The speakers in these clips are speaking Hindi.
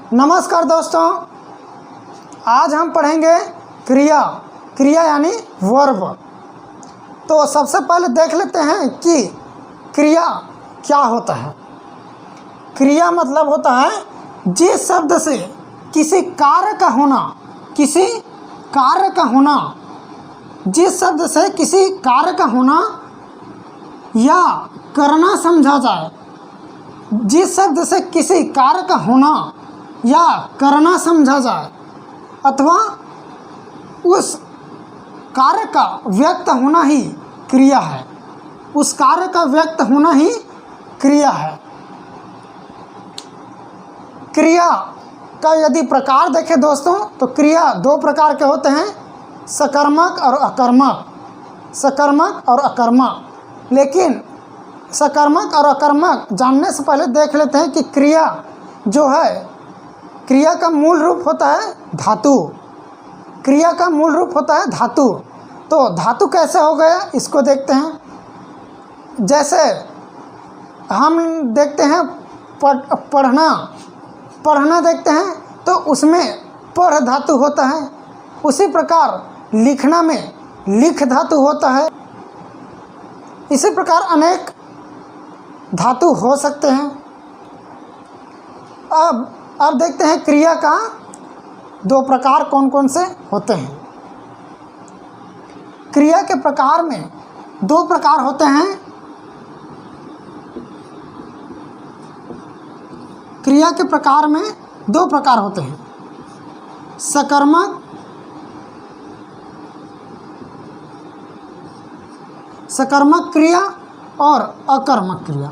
नमस्कार दोस्तों, आज हम पढ़ेंगे क्रिया यानी वर्ब। तो सबसे पहले देख लेते हैं कि क्रिया क्या होता है। क्रिया मतलब होता है जिस शब्द से किसी कार्य का होना, जिस शब्द से किसी कार्य का होना या करना समझा जाए, जिस शब्द से किसी कार्य का होना या करना समझा जाए अथवा उस कार्य का व्यक्त होना ही क्रिया है। उस कार्य का व्यक्त होना ही क्रिया है। क्रिया का यदि प्रकार देखें दोस्तों, तो क्रिया दो प्रकार के होते हैं, सकर्मक और अकर्मक। लेकिन सकर्मक और अकर्मक जानने से पहले देख लेते हैं कि क्रिया जो है, क्रिया का मूल रूप होता है धातु। क्रिया का मूल रूप होता है धातु। तो धातु कैसे हो गया इसको देखते हैं। जैसे हम देखते हैं पढ़ना देखते हैं तो उसमें पढ़ धातु होता है। उसी प्रकार लिखना में लिख धातु होता है। इसी प्रकार अनेक धातु हो सकते हैं। अब देखते हैं क्रिया का दो प्रकार कौन कौन से होते हैं। क्रिया के प्रकार में दो प्रकार होते हैं। क्रिया के प्रकार में दो प्रकार होते हैं, सकर्मक क्रिया और अकर्मक क्रिया।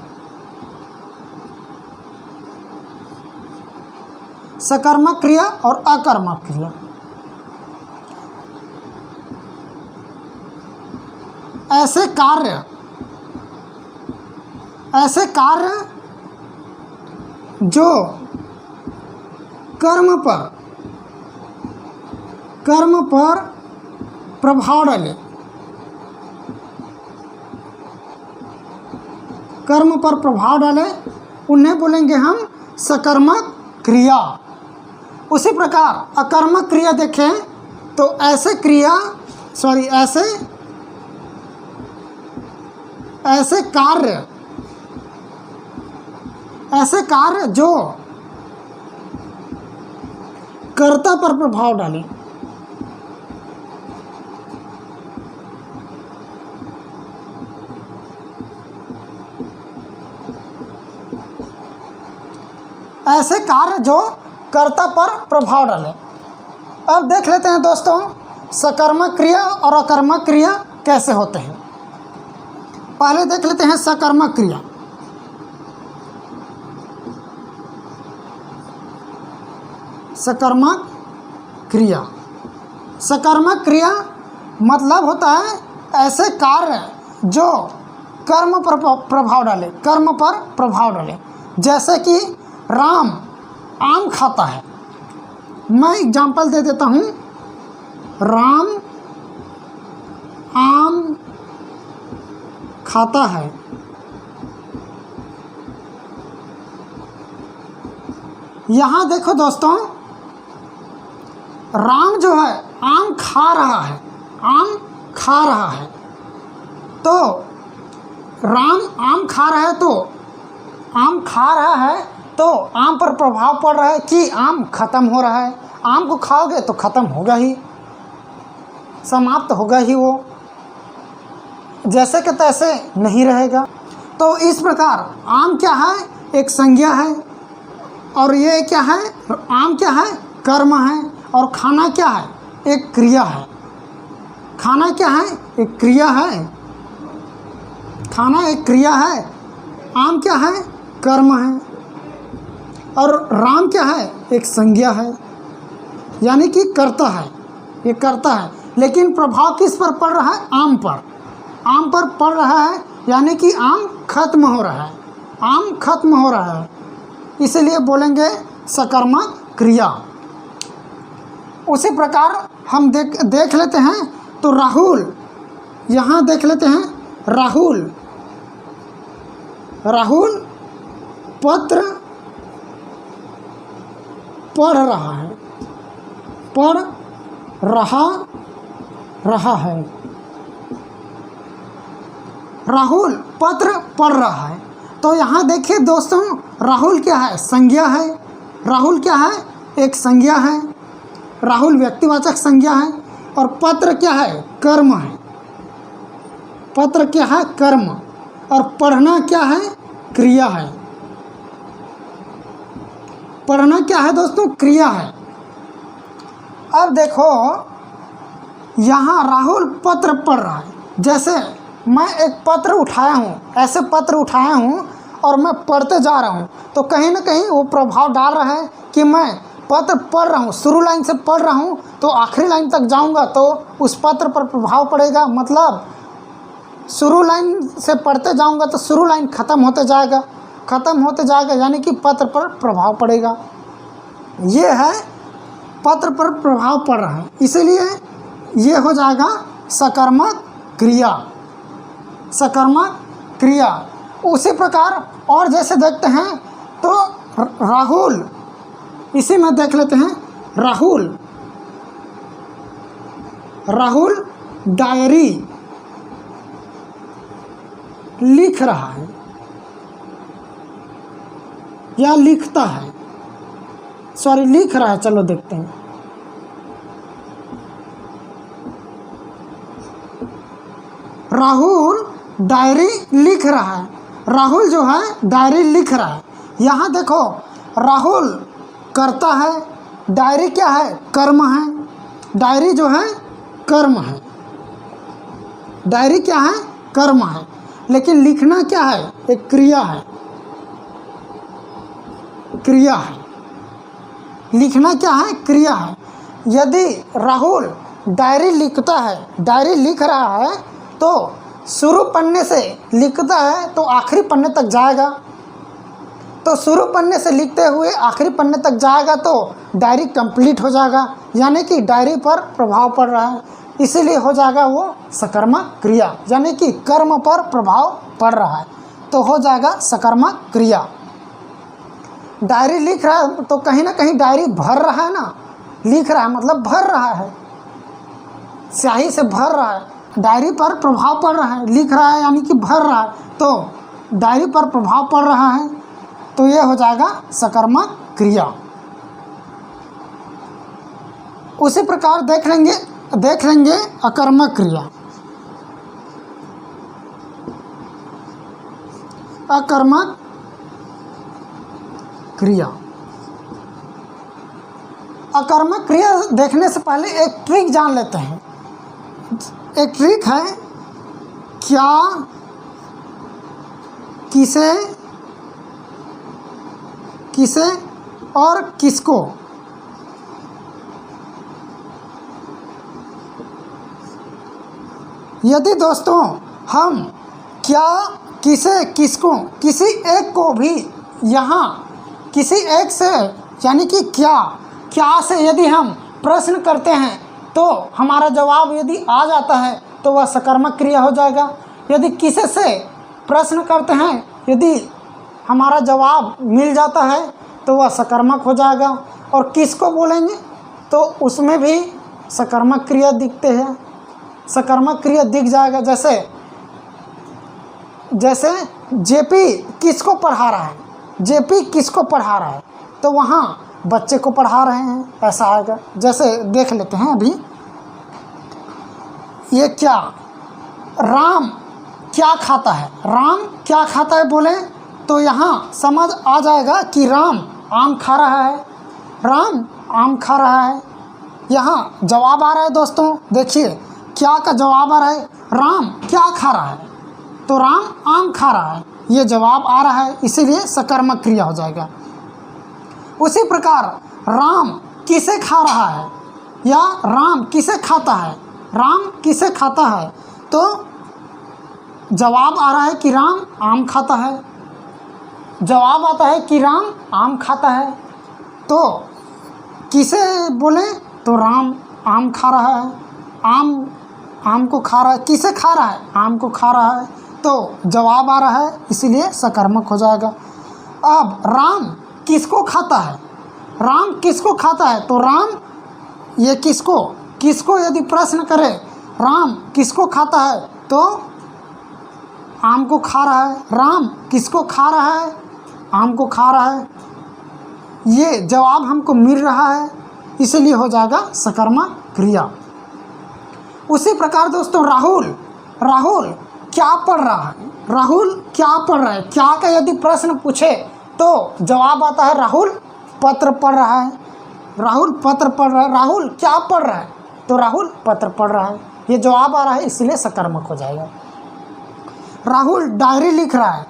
सकर्मक क्रिया और अकर्मक क्रिया। ऐसे कार्य जो कर्म पर प्रभाव डाले, उन्हें बोलेंगे हम सकर्मक क्रिया। उसी प्रकार अकर्मक क्रिया देखें तो ऐसे कार्य जो कर्ता पर प्रभाव डाले। ऐसे कार्य जो कर्ता पर प्रभाव डाले। अब देख लेते हैं दोस्तों, सकर्मक क्रिया और अकर्मक क्रिया कैसे होते हैं। पहले देख लेते हैं सकर्मक क्रिया। सकर्मक क्रिया मतलब होता है ऐसे कार्य जो कर्म पर प्रभाव डाले। जैसे कि राम आम खाता है। मैं एग्जाम्पल दे देता हूँ। राम आम खाता है। यहाँ देखो दोस्तों, राम जो है आम खा रहा है। तो राम आम खा रहा है तो आम पर प्रभाव पड़ रहा है कि आम खत्म हो रहा है। आम को खाओगे तो खत्म होगा ही, समाप्त होगा ही, वो जैसे कि तैसे नहीं रहेगा। तो इस प्रकार आम क्या है, एक संज्ञा है, और ये क्या है, आम क्या है, कर्म है, और खाना क्या है, एक क्रिया है। खाना क्या है, एक क्रिया है। खाना एक क्रिया है। आम क्या है, कर्म है, और राम क्या है, एक संज्ञा है, यानी कि कर्ता है। ये कर्ता है, लेकिन प्रभाव किस पर पड़ रहा है, आम पर पड़ रहा है, यानी कि आम खत्म हो रहा है। इसलिए बोलेंगे सकर्मक क्रिया। उसी प्रकार हम देख लेते हैं तो राहुल, यहाँ देख लेते हैं राहुल पत्र पढ़ रहा है, पढ़ रहा है। राहुल पत्र पढ़ रहा है। तो यहाँ देखिए दोस्तों, राहुल क्या है? संज्ञा है। राहुल क्या है? एक संज्ञा है। राहुल व्यक्तिवाचक संज्ञा है। और पत्र क्या है? कर्म है। पत्र क्या है? कर्म। और पढ़ना क्या है? क्रिया है। पढ़ना क्या है दोस्तों? क्रिया है। अब देखो, यहाँ राहुल पत्र पढ़ रहा है। जैसे मैं एक पत्र उठाया हूँ, ऐसे पत्र उठाया हूँ और मैं पढ़ते जा रहा हूँ, तो कहीं ना कहीं वो प्रभाव डाल रहा है कि मैं पत्र पढ़ रहा हूँ। शुरू लाइन से पढ़ रहा हूँ तो आखिरी लाइन तक जाऊँगा तो उस पत्र पर प्रभाव पड़ेगा। मतलब शुरू लाइन से पढ़ते जाऊँगा तो शुरू लाइन ख़त्म होते जाएगा, यानी कि पत्र पर प्रभाव पड़ेगा। ये है पत्र पर प्रभाव पड़ रहा है, इसलिए ये हो जाएगा सकर्मक क्रिया। सकर्मक क्रिया। उसी प्रकार और जैसे देखते हैं तो राहुल, इसी में देख लेते हैं। राहुल डायरी लिख रहा है या लिखता है, सॉरी लिख रहा है। चलो देखते हैं। राहुल डायरी लिख रहा है। राहुल जो है डायरी लिख रहा है। यहाँ देखो, राहुल करता है, डायरी क्या है? कर्म है। डायरी जो है कर्म है। डायरी क्या है? कर्म है। लेकिन लिखना क्या है? एक क्रिया है। क्रिया है। लिखना क्या है? क्रिया है। यदि राहुल डायरी लिखता है, डायरी लिख रहा है, तो शुरू पन्ने से लिखता है तो आखिरी पन्ने तक जाएगा। तो शुरू पन्ने से लिखते हुए आखिरी पन्ने तक जाएगा तो डायरी कंप्लीट हो जाएगा, यानी कि डायरी पर प्रभाव पड़ रहा है, इसीलिए हो जाएगा वो सकर्मक क्रिया, यानी कि कर्म पर प्रभाव पड़ रहा है, तो हो जाएगा सकर्मक क्रिया। डायरी लिख रहा है तो कहीं ना कहीं डायरी भर रहा है ना, लिख रहा है मतलब भर रहा है, स्याही से भर रहा है, डायरी पर प्रभाव पड़ रहा है। लिख रहा है यानी कि भर रहा है, तो डायरी पर प्रभाव पड़ रहा है, तो यह हो जाएगा सकर्मक क्रिया। उसी प्रकार देख लेंगे अकर्मक क्रिया। अकर्मक क्रिया। अकर्मक क्रिया देखने से पहले एक ट्रिक जान लेते हैं। एक ट्रिक है, क्या, किसे, किसे और किसको। यदि दोस्तों हम क्या, किसे, किसको, किसी एक को भी यहाँ किसी एक से यानी कि क्या से यदि हम प्रश्न करते हैं तो हमारा जवाब यदि आ जाता है तो वह सकर्मक क्रिया हो जाएगा। यदि किसे से प्रश्न करते हैं, यदि हमारा जवाब मिल जाता है तो वह सकर्मक हो जाएगा। और किसको बोलेंगे तो उसमें भी सकर्मक क्रिया दिखते हैं, सकर्मक क्रिया दिख जाएगा। जैसे जेपी किसको पढ़ा रहा है, जेपी किसको पढ़ा रहा है, तो वहाँ बच्चे को पढ़ा रहे हैं, ऐसा आएगा। जैसे देख लेते हैं अभी, ये क्या, राम क्या खाता है, राम क्या खाता है बोले तो यहाँ समझ आ जाएगा कि राम आम खा रहा है, राम आम खा रहा है। यहाँ जवाब आ रहा है दोस्तों, देखिए क्या का जवाब आ रहा है, राम क्या खा रहा है, तो राम आम खा रहा है, ये जवाब आ रहा है, इसीलिए सकर्मक क्रिया हो जाएगा। उसी प्रकार राम किसे खा रहा है या राम किसे खाता है, राम किसे खाता है, तो जवाब आ रहा है कि राम आम खाता है, जवाब आता है कि राम आम खाता है। तो किसे बोले तो राम आम खा रहा है, आम को खा रहा है, किसे खा रहा है, आम को खा रहा है, तो जवाब आ रहा है, इसीलिए सकर्मक हो जाएगा। अब राम किसको खाता है, राम किसको खाता है, तो राम ये किसको यदि प्रश्न करे राम किसको खाता है, तो आम को खा रहा है। राम किसको खा रहा है, आम को खा रहा है। ये जवाब हमको मिल रहा है, इसलिए हो जाएगा सकर्मक क्रिया। उसी प्रकार दोस्तों राहुल क्या पढ़ रहा है, राहुल क्या पढ़ रहा है, क्या का यदि प्रश्न पूछे तो जवाब आता है राहुल पत्र पढ़ रहा है। राहुल पत्र पढ़ रहा है। राहुल क्या पढ़ रहा है, तो राहुल पत्र पढ़ रहा है। ये जवाब आ रहा है, इसलिए सकर्मक हो जाएगा। राहुल डायरी लिख रहा है,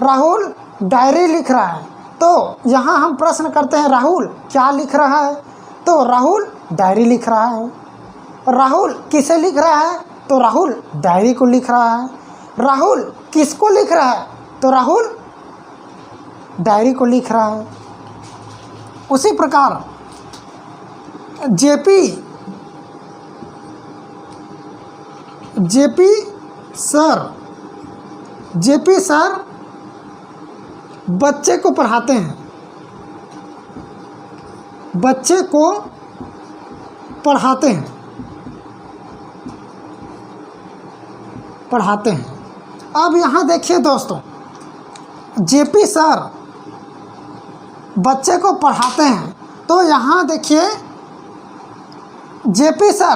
राहुल डायरी लिख रहा है, तो यहाँ हम प्रश्न करते हैं राहुल क्या लिख रहा है, तो राहुल डायरी लिख रहा है। राहुल किसे लिख रहा है, तो राहुल डायरी को लिख रहा है। राहुल किसको लिख रहा है, तो राहुल डायरी को लिख रहा है। उसी प्रकार जेपी सर बच्चे को पढ़ाते हैं, बच्चे को पढ़ाते हैं। अब यहाँ देखिए दोस्तों, जेपी सर बच्चे को पढ़ाते हैं, तो यहाँ देखिए जेपी सर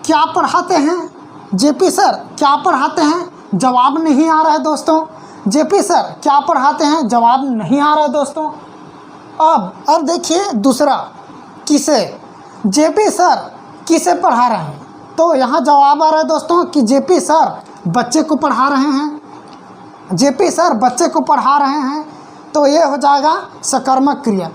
क्या पढ़ाते हैं, जेपी सर क्या पढ़ाते हैं, जवाब नहीं आ रहा है दोस्तों। जेपी सर क्या पढ़ाते हैं, जवाब नहीं आ रहा है दोस्तों। अब देखिए दूसरा, किसे, जेपी सर किसे पढ़ा रहे हैं, तो यहाँ जवाब आ रहा है दोस्तों कि जेपी सर बच्चे को पढ़ा रहे हैं। जेपी सर बच्चे को पढ़ा रहे हैं, तो ये हो जाएगा सकर्मक क्रिया।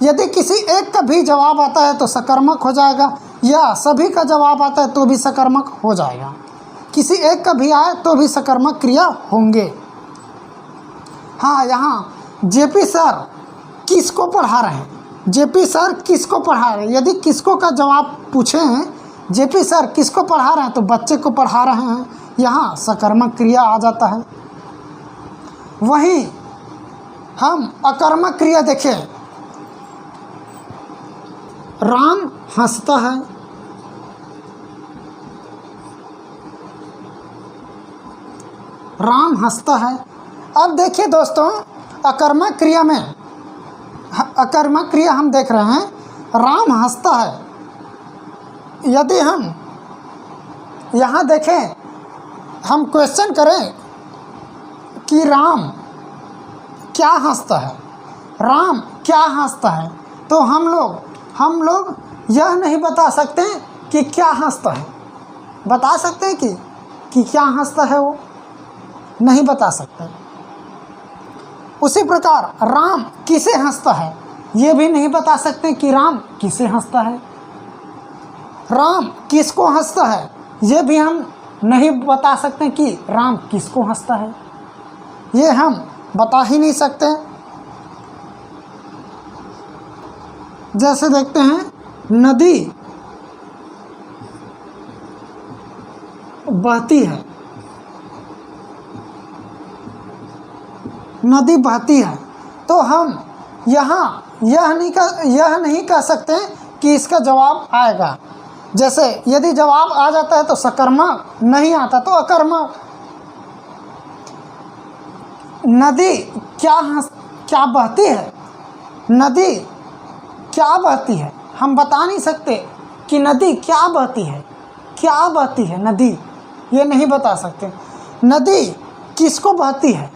यदि किसी एक का भी जवाब आता है तो सकर्मक हो जाएगा, या सभी का जवाब आता है तो भी सकर्मक हो जाएगा। किसी एक का भी आए तो भी सकर्मक क्रिया होंगे। हाँ, यहाँ जेपी सर किसको पढ़ा रहे हैं, जेपी सर किसको पढ़ा रहे हैं, यदि किसको का जवाब पूछे हैं, जेपी सर किसको पढ़ा रहे हैं, तो बच्चे को पढ़ा रहे हैं, यहाँ सकर्मक क्रिया आ जाता है। वहीं हम अकर्मक क्रिया देखें, राम हंसता है, राम हंसता है। अब देखिए दोस्तों, अकर्मक क्रिया हम देख रहे हैं, राम हंसता है। यदि हम यहाँ देखें, हम क्वेश्चन करें कि राम क्या हंसता है, राम क्या हंसता है, तो हम लोग यह नहीं बता सकते कि क्या हंसता है। बता सकते हैं कि क्या हंसता है, वो नहीं बता सकते। उसी प्रकार राम किसे हंसता है, ये भी नहीं बता सकते कि राम किसे हंसता है। राम किसको हंसता है, ये भी हम नहीं बता सकते कि राम किसको हंसता है। ये हम बता ही नहीं सकते। जैसे देखते हैं, नदी बहती है, नदी बहती है, तो हम यहाँ यह नहीं कह सकते कि इसका जवाब आएगा। जैसे यदि जवाब आ जाता है तो सकर्मक, नहीं आता तो अकर्मक। नदी क्या बहती है, नदी क्या बहती है, हम बता नहीं सकते कि नदी क्या बहती है नदी, ये नहीं बता सकते। नदी किसको बहती है,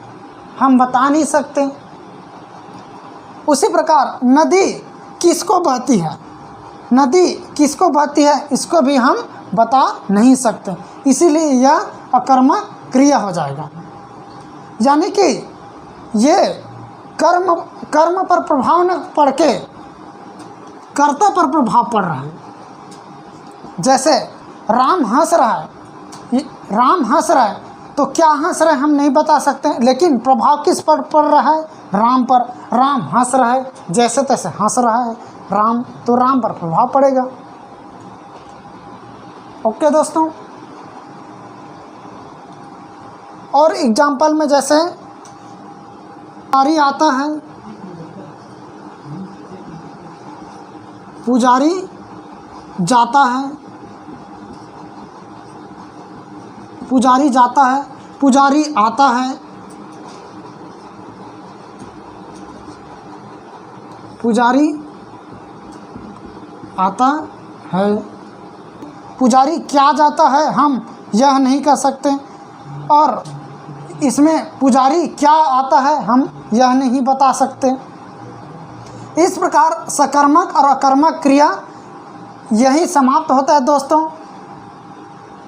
हम बता नहीं सकते। उसी प्रकार नदी किसको बहती है, नदी किसको बहती है, इसको भी हम बता नहीं सकते, इसीलिए यह अकर्मक क्रिया हो जाएगा। यानी कि ये कर्म पर प्रभाव न पड़ के कर्ता पर प्रभाव पड़ रहा है। जैसे राम हंस रहा है, तो क्या हंस रहा है हम नहीं बता सकते, लेकिन प्रभाव किस पर पड़ रहा है, राम पर। राम हंस रहा है, जैसे तैसे हंस रहा है राम, तो राम पर प्रभाव पड़ेगा। ओके दोस्तों, और एग्जाम्पल में जैसे पारी आता है, पुजारी जाता है, पुजारी जाता है, पुजारी आता है, पुजारी आता है। पुजारी क्या जाता है हम यह नहीं कह सकते, और इसमें पुजारी क्या आता है हम यह नहीं बता सकते। इस प्रकार सकर्मक और अकर्मक क्रिया यही समाप्त होता है दोस्तों।